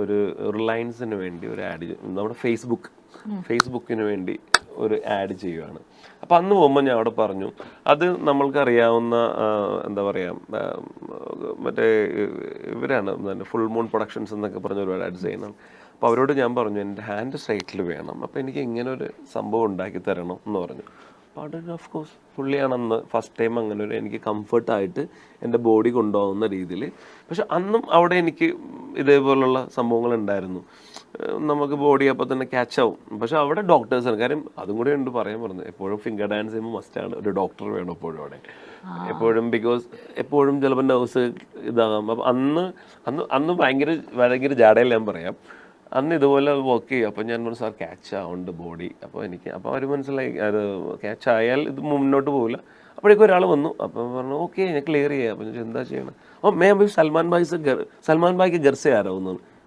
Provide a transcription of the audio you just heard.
ഒരു റിലയൻസിന് വേണ്ടി ഒരു ആഡ്, നമ്മുടെ ഫേസ്ബുക്കിന് വേണ്ടി ഒരു ആഡ് ചെയ്യുകയാണ്. അപ്പം അന്ന് പോകുമ്പോൾ ഞാൻ അവിടെ പറഞ്ഞു, അത് നമ്മൾക്കറിയാവുന്ന എന്താ പറയുക, മറ്റേ ഇവരാണ് ഫുൾ മൂൺ പ്രൊഡക്ഷൻസ് എന്നൊക്കെ പറഞ്ഞ ഒരുപാട് ആഡ്സ് ചെയ്യുന്നതാണ്. അപ്പോൾ അവരോട് ഞാൻ പറഞ്ഞു എൻ്റെ ഹാൻഡ് സ്ട്രൈറ്റിൽ വേണം, അപ്പോൾ എനിക്ക് ഇങ്ങനെ ഒരു സംഭവം ഉണ്ടാക്കി തരണം എന്ന് പറഞ്ഞു. അപ്പോൾ അവിടെ ഓഫ് കോഴ്സ് പുള്ളിയാണെന്ന് ഫസ്റ്റ് ടൈം അങ്ങനെ ഒരു എനിക്ക് കംഫർട്ടായിട്ട് എൻ്റെ ബോഡി കൊണ്ടുപോകുന്ന രീതിയിൽ. പക്ഷെ അന്നും അവിടെ എനിക്ക് ഇതേപോലുള്ള സംഭവങ്ങൾ ഉണ്ടായിരുന്നു. നമുക്ക് ബോഡി അപ്പോൾ തന്നെ ക്യാച്ച് ആവും. പക്ഷെ അവിടെ ഡോക്ടേഴ്സാണ്. കാര്യം അതും കൂടെ ഉണ്ട് പറയാൻ പറഞ്ഞത്, എപ്പോഴും ഫിംഗർ ഡാൻസ് ചെയ്യുമ്പോൾ മസ്റ്റാണ് ഒരു ഡോക്ടർ വേണം എപ്പോഴും അവിടെ എപ്പോഴും. ബിക്കോസ് എപ്പോഴും ചിലപ്പോൾ നർവ്സ് ഇതാകാം. അപ്പം അന്ന് ഭയങ്കര ജാടയിൽ ഞാൻ പറയാം. അന്ന് ഇതുപോലെ വർക്ക് ചെയ്യും. അപ്പോൾ ഞാൻ പറഞ്ഞു സാർ ക്യാച്ച് ആവുന്നുണ്ട് ബോഡി. അപ്പോൾ അവർ മനസ്സിലായി അത് ക്യാച്ച് ആയാൽ ഇത് മുന്നോട്ട് പോകില്ല. അപ്പോഴേക്കും ഒരാൾ വന്നു. അപ്പം പറഞ്ഞു ഓക്കെ ഞാൻ ക്ലിയർ ചെയ്യാം. അപ്പം എന്താ ചെയ്യണം? ഓ മേ അഭി സൽമാൻ ഭായിക്ക് ഗർ സെ ആ രहा हूं.